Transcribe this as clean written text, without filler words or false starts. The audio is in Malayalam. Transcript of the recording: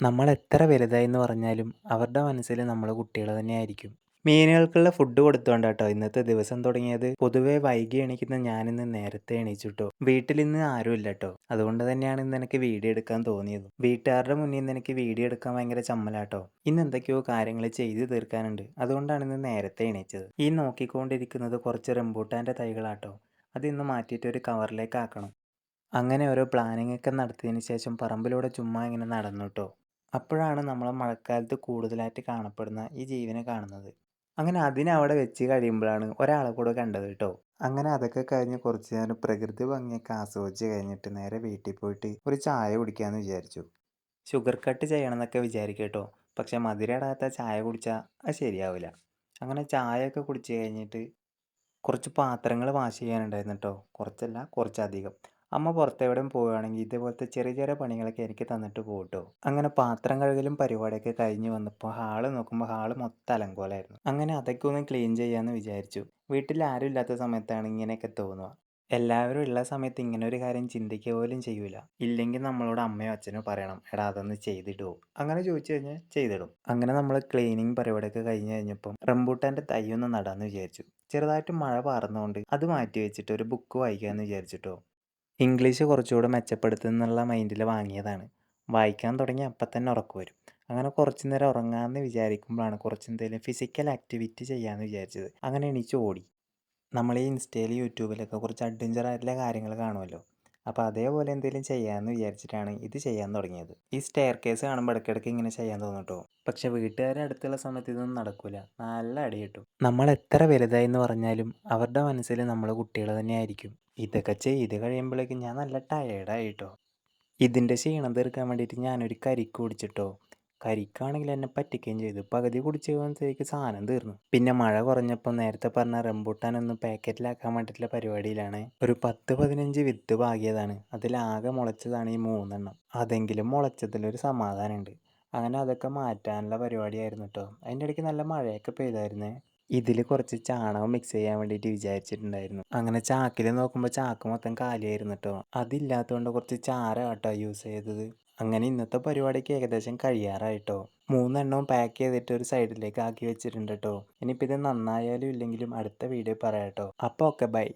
നമ്മളെത്ര വലുതായിന്ന് പറഞ്ഞാലും അവരുടെ മനസ്സിൽ നമ്മൾ കുട്ടികൾ തന്നെയായിരിക്കും. മീനുകൾക്കുള്ള ഫുഡ് കൊടുത്തോണ്ടാട്ടോ ഇന്നത്തെ ദിവസം തുടങ്ങിയത്. പൊതുവേ വൈകി എണീക്കുന്ന ഞാനിന്ന് നേരത്തെ എണീച്ചുട്ടോ. വീട്ടിലിന്ന് ആരുമില്ലട്ടോ. അതുകൊണ്ട് തന്നെയാണ് ഇന്ന് എനിക്ക് വീഡിയോ എടുക്കാൻ തോന്നിയത്. വീട്ടുകാരുടെ മുന്നിൽ നിന്ന് എനിക്ക് വീഡിയോ എടുക്കാൻ ഭയങ്കര ചമ്മലാട്ടോ. ഇന്ന് എന്തൊക്കെയോ കാര്യങ്ങൾ ചെയ്തു തീർക്കാനുണ്ട്. അതുകൊണ്ടാണ് ഇന്ന് നേരത്തെ എണീച്ചത്. ഈ നോക്കിക്കൊണ്ടിരിക്കുന്നത് കുറച്ച് റംബൂട്ടാൻ്റെ തൈകളാട്ടോ. അത് ഇന്ന് മാറ്റിയിട്ട് ഒരു കവറിലേക്ക് ആക്കണം. അങ്ങനെ ഓരോ പ്ലാനിംഗ് ഒക്കെ നടത്തിയതിന് ശേഷം പറമ്പിലൂടെ ചുമ്മാ ഇങ്ങനെ നടന്നുട്ടോ. അപ്പോഴാണ് നമ്മളെ മഴക്കാലത്ത് കൂടുതലായിട്ട് കാണപ്പെടുന്ന ഈ ജീവനെ കാണുന്നത്. അങ്ങനെ അതിനെ അവിടെ വെച്ച് കഴിയുമ്പോഴാണ് ഒരാളെ കൂടെ കണ്ടത് കേട്ടോ. അങ്ങനെ അതൊക്കെ കഴിഞ്ഞ് കുറച്ച് നേരം പ്രകൃതി ഭംഗിയൊക്കെ ആസ്വദിച്ച് കഴിഞ്ഞിട്ട് നേരെ വീട്ടിൽ പോയിട്ട് ഒരു ചായ കുടിക്കാമെന്ന് വിചാരിച്ചു. ഷുഗർ കട്ട് ചെയ്യണം എന്നൊക്കെ വിചാരിക്കും കേട്ടോ. പക്ഷെ മധുരമിടാത്ത ചായ കുടിച്ചാൽ അത് ശരിയാവില്ല. അങ്ങനെ ചായയൊക്കെ കുടിച്ച് കഴിഞ്ഞിട്ട് കുറച്ച് പാത്രങ്ങൾ വാഷ് ചെയ്യാനുണ്ടായിരുന്നു കേട്ടോ. കുറച്ചല്ല, കുറച്ചധികം. അമ്മ പുറത്തെവിടെയും പോവുകയാണെങ്കിൽ ഇതേപോലത്തെ ചെറിയ ചെറിയ പണികളൊക്കെ എനിക്ക് തന്നിട്ട് പോകും കേട്ടോ. അങ്ങനെ പാത്രം കഴുകലും പരിപാടിയൊക്കെ കഴിഞ്ഞ് വന്നപ്പോൾ ഹാള് നോക്കുമ്പോൾ ഹാള് മൊത്തം അലങ്കോലമായിരുന്നു. അങ്ങനെ അതൊക്കെ ഒന്ന് ക്ലീൻ ചെയ്യാമെന്ന് വിചാരിച്ചു. വീട്ടിൽ ആരും ഇല്ലാത്ത സമയത്താണ് ഇങ്ങനെയൊക്കെ തോന്നുക. എല്ലാവരും ഉള്ള സമയത്ത് ഇങ്ങനെ ഒരു കാര്യം ചിന്തിക്കുക പോലും ചെയ്യൂല. ഇല്ലെങ്കിൽ നമ്മളോട് അമ്മയോ അച്ഛനോ പറയണം, എടാ അതൊന്ന് ചെയ്തിടുമോ, അങ്ങനെ ചോദിച്ചു കഴിഞ്ഞാൽ ചെയ്തിടും. അങ്ങനെ നമ്മൾ ക്ലീനിങ് പരിപാടിയൊക്കെ കഴിഞ്ഞ് കഴിഞ്ഞപ്പം റംബൂട്ടാൻ്റെ തൈ ഒന്ന് നടാമെന്ന് വിചാരിച്ചു. ചെറുതായിട്ട് മഴ പാറുന്നതുകൊണ്ട് അത് മാറ്റി വെച്ചിട്ട് ഒരു ബുക്ക് വായിക്കാമെന്ന് വിചാരിച്ചിട്ടോ. ഇംഗ്ലീഷ് കുറച്ചുകൂടെ മെച്ചപ്പെടുത്തുന്നുള്ള മൈൻഡിൽ വാങ്ങിയതാണ്. വായിക്കാൻ തുടങ്ങി അപ്പം തന്നെ ഉറക്കം വരും. അങ്ങനെ കുറച്ച് നേരം ഉറങ്ങാമെന്ന് വിചാരിക്കുമ്പോഴാണ് കുറച്ച് എന്തെങ്കിലും ഫിസിക്കൽ ആക്ടിവിറ്റി ചെയ്യാമെന്ന് വിചാരിച്ചത്. അങ്ങനെ എണീച്ച് ഓടി. നമ്മൾ ഈ ഇൻസ്റ്റയിൽ യൂട്യൂബിലൊക്കെ കുറച്ച് അഡ്വഞ്ചർ ആയിട്ടുള്ള കാര്യങ്ങൾ കാണുമല്ലോ. അപ്പോൾ അതേപോലെ എന്തെങ്കിലും ചെയ്യാമെന്ന് വിചാരിച്ചിട്ടാണ് ഇത് ചെയ്യാൻ തുടങ്ങിയത്. ഈ സ്റ്റെയർ കേസ് കാണുമ്പോൾ ഇടയ്ക്കിടയ്ക്ക് ഇങ്ങനെ ചെയ്യാൻ തോന്നും കേട്ടോ. പക്ഷെ വീട്ടുകാരുടെ അടുത്തുള്ള സമയത്ത് ഇതൊന്നും നടക്കില്ല. നല്ല അടി കിട്ടും. നമ്മൾ എത്ര വലുതായിന്ന് പറഞ്ഞാലും അവരുടെ മനസ്സിൽ നമ്മൾ കുട്ടികൾ തന്നെയായിരിക്കും. ഇതൊക്കെ ചെയ്ത് കഴിയുമ്പോഴേക്കും ഞാൻ നല്ല ടയേർഡായിട്ടോ. ഇതിൻ്റെ ക്ഷീണം തീർക്കാൻ വേണ്ടിയിട്ട് ഞാനൊരു കരിക്ക് കുടിച്ചിട്ടോ. കരിക്കാണെങ്കിൽ എന്നെ പറ്റിക്കുകയും ചെയ്തു. പകുതി കുടിച്ച് കഴിയുമ്പോഴത്തേക്ക് സാധനം തീർന്നു. പിന്നെ മഴ കുറഞ്ഞപ്പോൾ നേരത്തെ പറഞ്ഞ റംബൂട്ടാനൊന്ന് പാക്കറ്റിലാക്കാൻ വേണ്ടിയിട്ടുള്ള പരിപാടിയിലാണ്. ഒരു 10-15 വിത്ത് പാകിയതാണ്. അതിലാകെ മുളച്ചതാണ് ഈ 3 അതെങ്കിലും മുളച്ചതിലൊരു സമാധാനമുണ്ട്. അങ്ങനെ അതൊക്കെ മാറ്റാനുള്ള പരിപാടിയായിരുന്നു കേട്ടോ. അതിൻ്റെ ഇടയ്ക്ക് നല്ല മഴയൊക്കെ പെയ്തായിരുന്നേ. ഇതിൽ കുറച്ച് ചാണകം മിക്സ് ചെയ്യാൻ വേണ്ടിയിട്ട് വിചാരിച്ചിട്ടുണ്ടായിരുന്നു. അങ്ങനെ ചാക്കിൽ നോക്കുമ്പോൾ ചാക്ക് മൊത്തം കാലിയായിരുന്നു കേട്ടോ. അതില്ലാത്തതുകൊണ്ട് കുറച്ച് ചാര കേട്ടോ യൂസ് ചെയ്തത്. അങ്ങനെ ഇന്നത്തെ പരിപാടിക്ക് ഏകദേശം കഴിയാറായിട്ടോ. 3 പാക്ക് ചെയ്തിട്ട് ഒരു സൈഡിലേക്ക് ആക്കി വെച്ചിട്ടുണ്ട് കേട്ടോ. ഇനിയിപ്പോൾ ഇത് നന്നായാലും ഇല്ലെങ്കിലും അടുത്ത വീഡിയോ പറയാം കേട്ടോ. അപ്പോൾ ഓക്കെ, ബൈ.